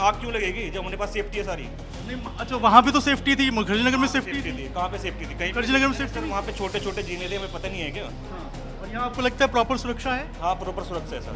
आग क्यों लगेगी जब हमारे पास सेफ्टी है सारी? नहीं, अच्छा वहाँ पे तो सेफ्टी थी, मुखर्जी नगर में सेफ्टी सेफ्टी थी, कहाँ पे सेफ्टी थी? कहीं मुखर्जी नगर में सेफ्टी सर वहाँ पे छोटे छोटे जीने थे, हमें पता नहीं है क्या? हाँ। और यहाँ आपको लगता है प्रॉपर सुरक्षा है? हाँ प्रॉपर सुरक्षा है सर।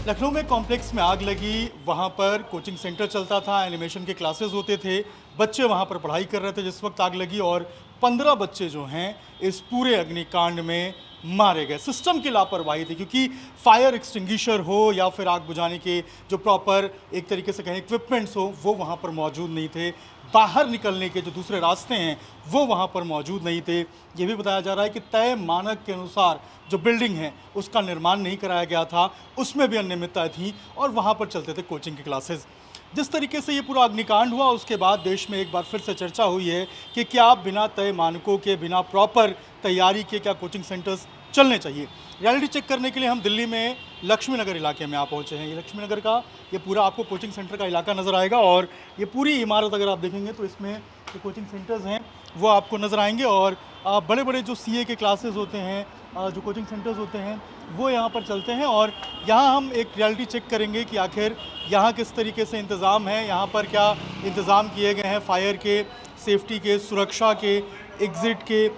लखनऊ में कॉम्प्लेक्स में आग लगी, वहाँ पर कोचिंग सेंटर चलता था, एनिमेशन के क्लासेस होते थे, बच्चे वहाँ पर पढ़ाई कर रहे थे जिस वक्त आग लगी और 15 बच्चे जो हैं इस पूरे अग्निकांड में मारे गए। सिस्टम की लापरवाही थी, क्योंकि फायर एक्सटिंग्विशर हो या फिर आग बुझाने के जो प्रॉपर एक तरीके से कहें इक्विपमेंट्स हो वो वहाँ पर मौजूद नहीं थे। बाहर निकलने के जो दूसरे रास्ते हैं वो वहाँ पर मौजूद नहीं थे। ये भी बताया जा रहा है कि तय मानक के अनुसार जो बिल्डिंग है उसका निर्माण नहीं कराया गया था, उसमें भी अनियमितताएं थी और वहाँ पर चलते थे कोचिंग के क्लासेस। जिस तरीके से ये पूरा अग्निकांड हुआ उसके बाद देश में एक बार फिर से चर्चा हुई है कि क्या बिना तय मानकों के, बिना प्रॉपर तैयारी के क्या कोचिंग सेंटर्स चलने चाहिए। रियलिटी चेक करने के लिए हम दिल्ली में लक्ष्मी नगर इलाके में आ पहुँचे हैं। ये लक्ष्मी नगर का ये पूरा आपको कोचिंग सेंटर का इलाका नज़र आएगा और ये पूरी इमारत अगर आप देखेंगे तो इसमें जो कोचिंग सेंटर्स हैं वो आपको नज़र आएंगे और बड़े बड़े जो CA के क्लासेस होते हैं, जो कोचिंग सेंटर्स होते हैं वो यहाँ पर चलते हैं। और यहाँ हम एक रियलिटी चेक करेंगे कि आखिर यहाँ किस तरीके से इंतज़ाम है, यहाँ पर क्या इंतज़ाम किए गए हैं फायर के, सेफ्टी के, सुरक्षा के, एग्ज़िट के,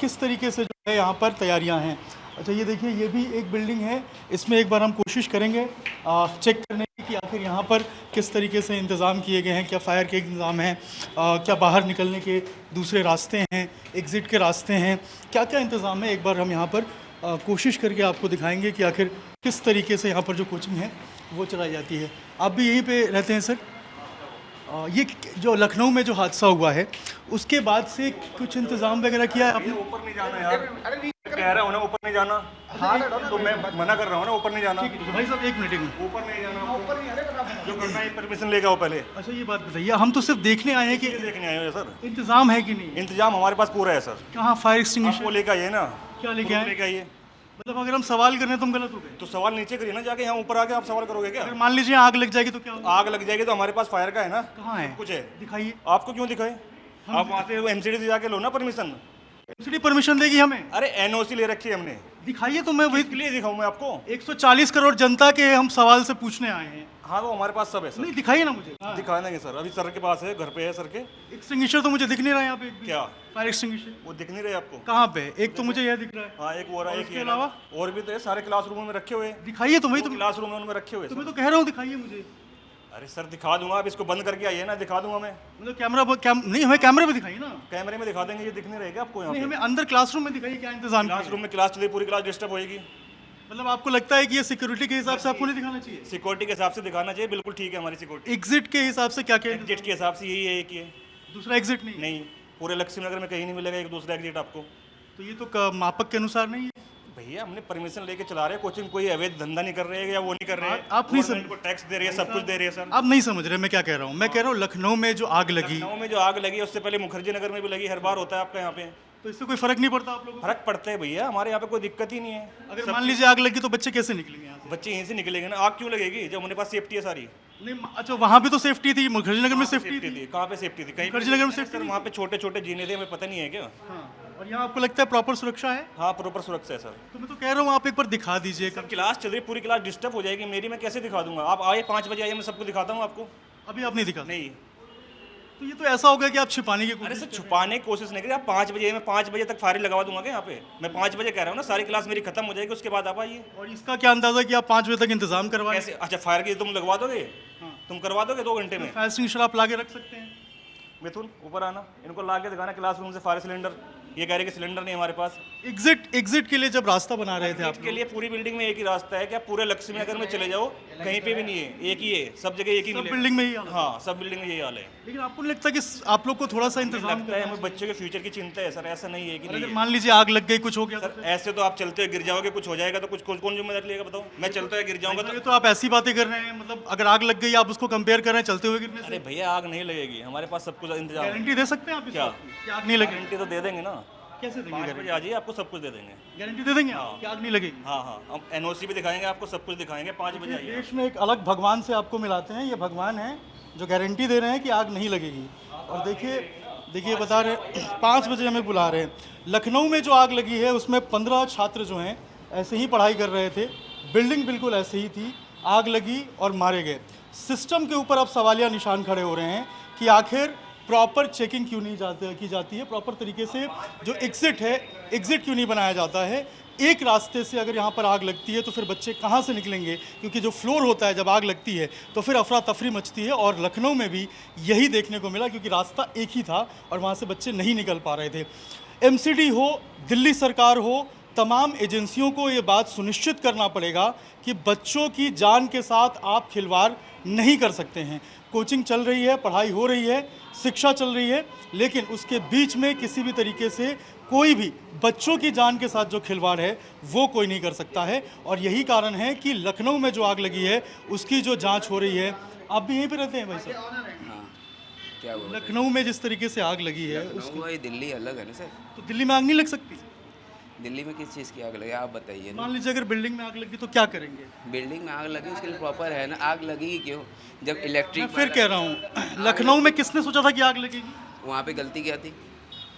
किस तरीके से जो है यहाँ पर तैयारियाँ हैं। अच्छा ये देखिए, ये भी एक बिल्डिंग है, इसमें एक बार हम कोशिश करेंगे चेक करने की कि आखिर यहाँ पर किस तरीके से इंतज़ाम किए गए हैं, क्या फायर के इंतज़ाम हैं, क्या बाहर निकलने के दूसरे रास्ते हैं, एग्ज़िट के रास्ते हैं, क्या क्या इंतज़ाम है। एक बार हम यहाँ पर कोशिश करके आपको दिखाएंगे कि आखिर किस तरीके से यहाँ पर जो कोचिंग है वो चलाई जाती है। आप भी यहीं पे रहते हैं सर? ये जो लखनऊ में जो हादसा हुआ है उसके बाद से कुछ इंतज़ाम वगैरह किया है आपने? ऊपर नहीं जाना यार, कह रहा हूँ ना ऊपर नहीं जाना। हाँ तो मैं मना कर रहा हूँ ना ऊपर नहीं जाना। तो भाई साहब एक मिनट ऊपर नहीं जाना, ऊपर नहीं जाना, जो करना है परमिशन लेके आओ पहले। अच्छा ये बात बताइए, हम तो सिर्फ देखने आए हैं कि देखने आए हो सर, इंतज़ाम है कि नहीं। इंतजाम हमारे पास पूरा है सर। कहाँ फायर आपको एक्सटिंग्विशर लेके आइए ना। क्या लेके प्रूफ आए? लेके आइए। मतलब अगर हम सवाल कर रहे हैं तो हम गलत हो गए? तो सवाल नीचे करिए ना जाके, यहाँ ऊपर आके आप सवाल करोगे क्या? अगर मान लीजिए आग लग जाएगी तो क्या होगा? आग लग जाएगी तो हमारे पास फायर का है ना, कहाँ है? कुछ है। दिखाइए। आपको क्यों दिखाए? आप वहाँ से MCD से जाके लो ना परमिशन। MCD परमिशन देगी हमें? अरे NOC ले रखी है हमने। दिखाइए तो मैं वही किसके लिए दिखाऊं मैं आपको? 140 करोड़ जनता के हम सवाल से पूछने आए हैं। हाँ वो हमारे पास सब है सर। नहीं दिखाइए ना मुझे। दिखा देंगे सर, अभी सर के पास है, घर पे है सर के। एक्सटिंग्विशर तो मुझे दिख नहीं रहा है यहाँ पे। क्या? फायर एक्सटिंग्विशर वो दिख नहीं रहे आपको? कहाँ पे? एक तो मुझे यह दिख रहा है। हाँ एक वो रहा है, एक इसके ये अलावा? और भी तो है, सारे क्लासरूम में रखे हुए हैं। दिखाइए तो वही तो क्लासरूम में उनमें रखे हुए हैं मैं सर। तो कह रहा हूँ, दिखाइए मुझे। अरे सर दिखा दूंगा, आप इसको बंद करके आइए ना, दिखा दूंगा मैं। मतलब नहीं, हमें कैमरे पे दिखाइए ना। कैमरे में दिखा देंगे, ये दिख नहीं रहेगा आपको यहाँ नहीं, पे। हमें अंदर क्लासरूम में दिखाइए क्या इंतजाम किया है। क्लासरूम में क्लास चले, पूरी क्लास डिस्टर्ब होएगी। मतलब आपको लगता है कि ये सिक्योरिटी के हिसाब से आपको नहीं दिखाना चाहिए? सिक्योरिटी के हिसाब से दिखाना चाहिए, बिल्कुल ठीक है हमारी सिक्योरिटी। एग्जिट के हिसाब से क्या क्या? एग्जिट के हिसाब से यही है, एक ही है। दूसरा एग्जिट नहीं? नहीं, पूरे लक्ष्मी नगर में कहीं नहीं मिलेगा एक दूसरा एग्जिट आपको। तो ये तो मापक के अनुसार नहीं है भैया, हमने परमिशन लेके चला रहे हैं कोचिंग, कोई अवैध धंधा नहीं कर रहे हैं या वो नहीं कर रहे हैं। आप नहीं गवर्नमेंट को टैक्स दे रही है, सब कुछ दे रही है सर। आप नहीं समझ रहे मैं क्या कह रहा हूँ। मैं कह रहा हूँ लखनऊ में जो आग लगी, लखनऊ में जो आग लगी उससे पहले मुखर्जी नगर में भी लगी, हर बार होता है आपका यहाँ पे। तो इससे कोई फर्क नहीं पड़ता आप लोगों को? फर्क पड़ता है भैया, हमारे यहाँ पे कोई दिक्कत ही नहीं है। अगर मान लीजिए आग लगी तो बच्चे कैसे निकलेंगे यहाँ से? बच्चे यहीं से निकलेंगे ना, आग क्यों लगेगी जब हमारे पास सेफ्टी है सारी? नहीं, अच्छा वहाँ भी तो सेफ्टी थी, मुखर्जी नगर में सेफ्टी थी। थी, कहाँ पे सेफ्टी थी? कहीं मुखर्जी नगर में सेफ्टी सर, वहाँ पे छोटे छोटे जीने थे, हमें पता नहीं है क्या? हाँ, और यहाँ आपको लगता है प्रॉपर सुरक्षा है? हाँ प्रॉपर सुरक्षा है सर। तो मैं तो कह रहा हूँ आप एक बार दिखा दीजिए। सर क्लास चल रही, पूरी क्लास डिस्टर्ब हो जाएगी मेरी, मैं कैसे दिखा दूंगा? आप आए 5 बजे आइए, मैं सबको दिखाता हूँ आपको। अभी आप नहीं दिखा? नहीं। तो ये तो ऐसा हो गया कि आप छिपाने की अरे कोशिश सर कर रहे हैं। छुपाने की कोशिश नहीं करी, आप 5 बजे, मैं 5 बजे तक फायरिंग लगवा दूंगा क्या यहाँ पे? मैं 5 बजे कह रहा हूँ ना, सारी क्लास मेरी खत्म हो जाएगी, उसके बाद आप आइए। और इसका क्या अंदाजा कि आप 5 बजे तक इंतजाम करवाएं? कैसे? अच्छा फायर की तुम लगवा दोगे? तुम करवा दोगे 2 घंटे में? फायर एक्सटिंग्विशर आप लाके रख सकते हैं। मिथुन ऊपर आना, इनको ला के दिखाना क्लासरूम से फायर सिलेंडर। ये कह रहे कि सिलेंडर नहीं हमारे पास। एग्जिट के लिए जब रास्ता बना रहे थे आप इसके लिए पूरी बिल्डिंग में एक ही रास्ता है, क्या पूरे लक्ष्मी नगर में चले जाओ, कहीं पे भी नहीं है, एक ही है, सब जगह एक ही सब मिलेगा। बिल्डिंग में ही हाल है। हाँ सब बिल्डिंग में यही हाल है। लेकिन आपको नहीं लगता कि आप लोग को थोड़ा सा इंतजाम लगता है हमें बच्चों के फ्यूचर की चिंता है सर, ऐसा नहीं है कि नहीं अगर है। मान लीजिए आग लग गई, कुछ हो गया सर ऐसे तो आप चलते हुए गिर जाओगे, कुछ हो जाएगा तो कुछ कौन जिम्मेदारी लेगा बताओ? मैं चलते हुए गिर जाऊंगा तो ये तो? तो आप ऐसी बातें कर रहे हैं, मतलब अगर आग लग गई आप उसको कंपेयर कर रहे हैं चलते हुए गिरने से। अरे भैया आग नहीं लगेगी, हमारे पास सब कुछ इंतजाम है। गारंटी दे सकते हैं आप क्या? कि आग नहीं लगेगी? गारंटी तो दे देंगे ना, कैसे देंगे 5 बजे आ जाइए, आपको सब कुछ दे देंगे। गारंटी दे देंगे आप कि आग नहीं लगेगी? हाँ हाँ, हम NOC भी दिखाएंगे आपको, सब कुछ दिखाएंगे, 5 बजे आइए। देश में एक अलग भगवान से आपको मिलाते हैं, ये भगवान है जो गारंटी दे रहे हैं कि आग नहीं लगेगी। और देखिए बता रहे 5 बजे हमें बुला रहे हैं। लखनऊ में जो आग लगी है उसमें 15 छात्र जो हैं ऐसे ही पढ़ाई कर रहे थे, बिल्डिंग बिल्कुल ऐसे ही थी, आग लगी और मारे गए। सिस्टम के ऊपर अब सवालिया निशान खड़े हो रहे हैं कि आखिर प्रॉपर चेकिंग क्यों नहीं की जाती है, प्रॉपर तरीके से जो एग्ज़िट है, एग्ज़िट क्यों नहीं बनाया जाता है। एक रास्ते से अगर यहाँ पर आग लगती है तो फिर बच्चे कहाँ से निकलेंगे, क्योंकि जो फ्लोर होता है जब आग लगती है तो फिर अफरा तफरी मचती है। और लखनऊ में भी यही देखने को मिला, क्योंकि रास्ता एक ही था और वहाँ से बच्चे नहीं निकल पा रहे थे। एमसीडी हो, दिल्ली सरकार हो, तमाम एजेंसियों को ये बात सुनिश्चित करना पड़ेगा कि बच्चों की जान के साथ आप खिलवाड़ नहीं कर सकते हैं। कोचिंग चल रही है, पढ़ाई हो रही है, शिक्षा चल रही है, लेकिन उसके बीच में किसी भी तरीके से कोई भी बच्चों की जान के साथ जो खिलवाड़ है वो कोई नहीं कर सकता है। और यही कारण है कि लखनऊ में जो आग लगी है उसकी जो जांच हो रही है। आप भी यहीं पे रहते हैं भाई साहब? हाँ, क्या बोल लखनऊ में जिस तरीके से आग लगी है उसको ये दिल्ली अलग है ना सर। तो दिल्ली में आग नहीं लग सकती? दिल्ली में किस चीज़ की आग लगी आप बताइए ना। मान लीजिए अगर बिल्डिंग में आग लगी तो क्या करेंगे? बिल्डिंग में आग लगी उसके लिए प्रॉपर है ना, आग लगेगी क्यों जब इलेक्ट्रिक। मैं फिर कह रहा हूँ, लखनऊ में किसने सोचा था कि आग लगेगी? वहाँ पे गलती क्या थी?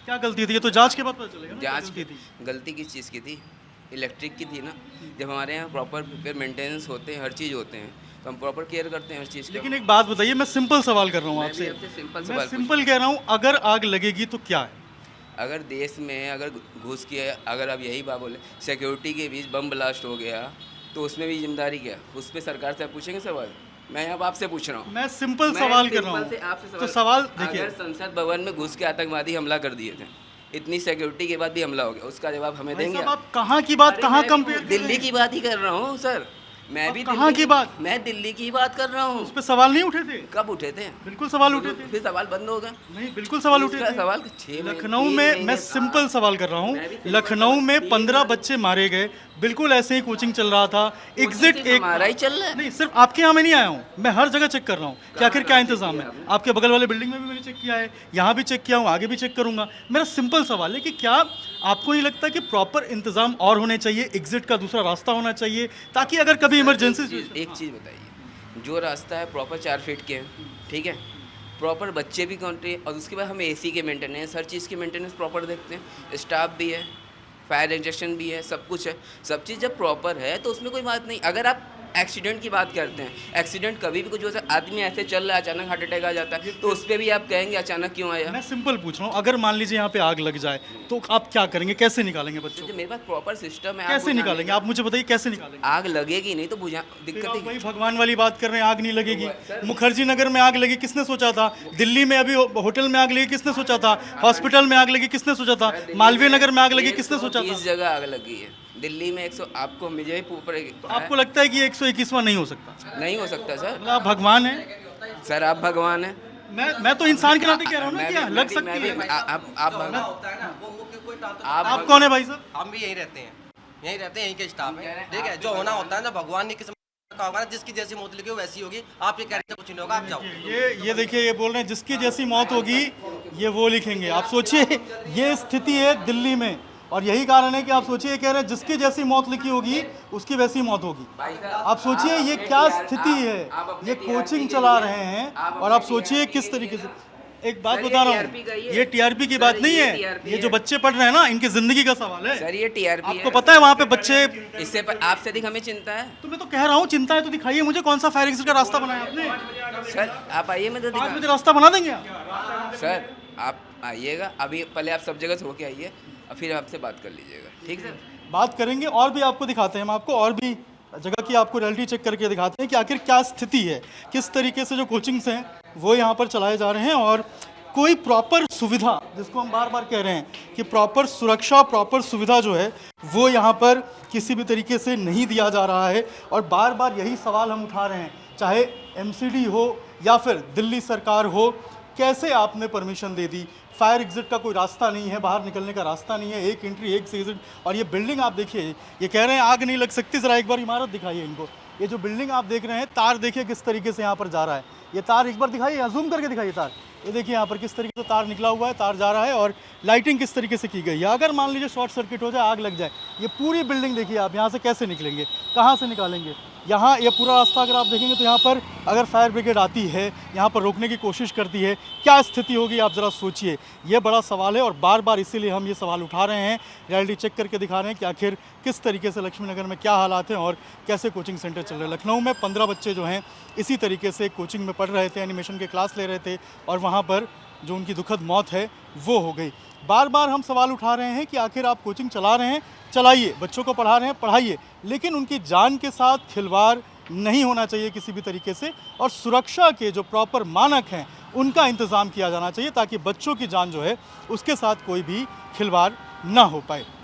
क्या गलती थी? ये तो जांच के बाद पता चलेगा ना क्या जांच गलती की थी। गलती किस चीज़ की थी? इलेक्ट्रिक की थी ना। जब हमारे यहाँ प्रॉपर फिर मेंटेनेंस होते हैं, हर चीज़ होते हैं, तो हम प्रॉपर केयर करते हैं हर चीज़ का। लेकिन एक बात बताइए, मैं सिंपल सवाल कर रहा हूँ आपसे, सिंपल मैं सवाल सिंपल कह रहा हूँ, अगर आग लगेगी तो क्या है? अगर देश में अगर घुस के अगर आप यही बात बोले सिक्योरिटी के बीच बम ब्लास्ट हो गया तो उसमें भी जिम्मेदारी क्या? उस पर सरकार से आप पूछेंगे सवाल? मैं अब आपसे पूछ रहा हूँ। मैं सिंपल सवाल कर रहा हूँ। तो सवाल देखिए, अगर संसद भवन में घुस के आतंकवादी हमला कर दिए थे, इतनी सिक्योरिटी के बाद भी हमला हो गया, उसका जवाब हमें भाई देंगे साहब, आप? आप कहाँ की बात कहाँ कंपेयर? दिल्ली की बात ही कर रहा हूँ सर। मैं भी कहाँ की बात? मैं दिल्ली की बात कर रहा हूँ। उस पर सवाल नहीं उठे थे? कब उठे थे? बिल्कुल सवाल उठे थे। फिर सवाल बंद हो गया। नहीं, बिल्कुल सवाल उठे उसका थे। सवाल 6 लखनऊ में मैं सिंपल सवाल कर रहा हूँ, लखनऊ में 15 बच्चे मारे गए, बिल्कुल ऐसे ही कोचिंग चल रहा था। एग्जिट एक हमारा ही चल रहा है। नहीं, सिर्फ आपके यहाँ में नहीं आया हूँ, मैं हर जगह चेक कर रहा हूँ कि आखिर क्या इंतजाम है। आपके बगल वाले बिल्डिंग में भी मैंने चेक किया है, यहाँ भी चेक किया हूँ, आगे भी चेक करूँगा। मेरा सिंपल सवाल है कि क्या आपको नहीं लगता कि प्रॉपर इंतजाम और होने चाहिए, एग्जिट का दूसरा रास्ता होना चाहिए, ताकि अगर कभी इमरजेंसी। एक चीज़ बताइए, जो रास्ता है प्रॉपर 4 फीट के हैं, ठीक है, प्रॉपर बच्चे भी काउंटे, और उसके बाद हम एसी के मेंटेनेंस, हर चीज़ के मेंटेनेंस प्रॉपर देखते हैं, स्टाफ भी है, फायर इंजेक्शन भी है, सब कुछ है। सब चीज़ जब प्रॉपर है तो उसमें कोई बात नहीं। अगर आप एक्सीडेंट की बात करते हैं, एक्सीडेंट कभी भी कुछ हो सकता है, आदमी ऐसे चल रहा है अचानक हार्ट अटैक आ जाता है, तो उस पर भी आप कहेंगे अचानक क्यों आया? मैं सिंपल पूछ रहा हूँ, अगर मान लीजिए यहाँ पे आग लग जाए तो आप क्या करेंगे, कैसे निकालेंगे बच्चों को? मेरे पास प्रॉपर सिस्टम है। कैसे निकालेंगे आप मुझे बताइए, कैसे निकालेंगे? आग लगेगी नहीं तो बुझा दिक्कत आप ही। वही भगवान वाली बात कर रहे हैं, आग नहीं लगेगी। मुखर्जी नगर में आग लगी, किसने सोचा था? दिल्ली में अभी होटल में आग लगी, किसने सोचा था? हॉस्पिटल में आग लगी, किसने सोचा था? मालवीय नगर में आग लगी, किसने सोचा था? 120 जगह आग लगी है दिल्ली में। 100 आपको मुझे ही ऊपर आपको लगता है कि 121वां नहीं हो सकता? नहीं हो सकता सर। मतलब आप भगवान हैं? सर आप भगवान हैं। मैं तो इंसान के नाते कह रहा हूँ ना मैं कि भी- लग मैं भी- सकती मैं है। भी- आप भगवान। आप कौन है भाई साहब? हम भी यहीं रहते हैं, यहीं रहते हैं, यहीं के स्टाफ हैं। ठीक है, जो होना होता है ना, भगवान ने किस्मत का होगा ना, जिसकी जैसी मौत लिखी हो वैसी होगी। आप ये कह रहे थे कुछ नहीं होगा, आप जाओ। ये देखिए, ये बोल रहे हैं जिसकी जैसी मौत होगी ये वो लिखेंगे। आप सोचिए, ये स्थिति है दिल्ली में, और यही कारण है कि आप सोचिए, कह रहे हैं जिसकी जैसी मौत लिखी होगी उसकी वैसी मौत होगी। आप सोचिए ये क्या स्थिति है, ये कोचिंग चला रहे हैं, और आप सोचिए किस तरीके से। एक बात बता रहा हूँ, ये टीआरपी की बात नहीं है, ये जो बच्चे पढ़ रहे हैं ना, इनकी जिंदगी का सवाल है। सर ये टीआरपी है। आपको पता है वहाँ पे बच्चे। इससे पर आपसे अधिक हमें चिंता है। तो मैं तो कह रहा हूँ, चिंता है तो दिखाइए मुझे, कौन सा फायर एग्जिट का रास्ता बनाया आपने? सर आप आइए, मैं तो 5 बजे रास्ता बना देंगे आप? सर आप आइएगा, अभी पहले आप सब जगह से होके आइए और फिर आपसे बात कर लीजिएगा, ठीक सर? बात करेंगे, और भी आपको दिखाते हैं, हम आपको और भी जगह की आपको रियलिटी चेक करके दिखाते हैं कि आखिर क्या स्थिति है, किस तरीके से जो कोचिंग्स हैं वो यहाँ पर चलाए जा रहे हैं, और कोई प्रॉपर सुविधा, जिसको हम बार बार कह रहे हैं कि प्रॉपर सुरक्षा, प्रॉपर सुविधा जो है वो यहाँ पर किसी भी तरीके से नहीं दिया जा रहा है। और बार बार यही सवाल हम उठा रहे हैं, चाहे एमसीडी हो या फिर दिल्ली सरकार हो, कैसे आपने परमिशन दे दी? फायर एग्जिट का कोई रास्ता नहीं है, बाहर निकलने का रास्ता नहीं है, एक एंट्री एक एग्जिट। और ये बिल्डिंग आप देखिए, ये कह रहे हैं आग नहीं लग सकती, ज़रा एक बार इमारत दिखाइए इनको। ये जो बिल्डिंग आप देख रहे हैं, तार देखिए किस तरीके से यहाँ पर जा रहा है, ये तार एक बार दिखाइए, यहाँ जूम करके दिखाइए तार, ये देखिए यहाँ पर किस तरीके से तार निकला हुआ है, तार जा रहा है और लाइटिंग किस तरीके से की गई है। अगर मान लीजिए शॉर्ट सर्किट हो जाए, आग लग जाए, ये पूरी बिल्डिंग देखिए आप, यहाँ से कैसे निकलेंगे, कहाँ से निकालेंगे। यहाँ ये पूरा रास्ता अगर आप देखेंगे तो यहाँ पर अगर फायर ब्रिगेड आती है, यहाँ पर रोकने की कोशिश करती है, क्या स्थिति होगी आप ज़रा सोचिए। ये बड़ा सवाल है और बार बार इसीलिए हम ये सवाल उठा रहे हैं, रियलिटी चेक करके दिखा रहे हैं कि आखिर किस तरीके से लक्ष्मी नगर में क्या हालात हैं और कैसे कोचिंग सेंटर चल रहे हैं। लखनऊ में 15 बच्चे जो हैं इसी तरीके से कोचिंग में पढ़ रहे थे, एनिमेशन के क्लास ले रहे थे और वहाँ पर जो उनकी दुखद मौत है वो हो गई। बार बार हम सवाल उठा रहे हैं कि आखिर आप कोचिंग चला रहे हैं, चलाइए, बच्चों को पढ़ा रहे हैं, पढ़ाइए, लेकिन उनकी जान के साथ खिलवाड़ नहीं होना चाहिए किसी भी तरीके से और सुरक्षा के जो प्रॉपर मानक हैं उनका इंतज़ाम किया जाना चाहिए ताकि बच्चों की जान जो है उसके साथ कोई भी खिलवाड़ ना हो पाए।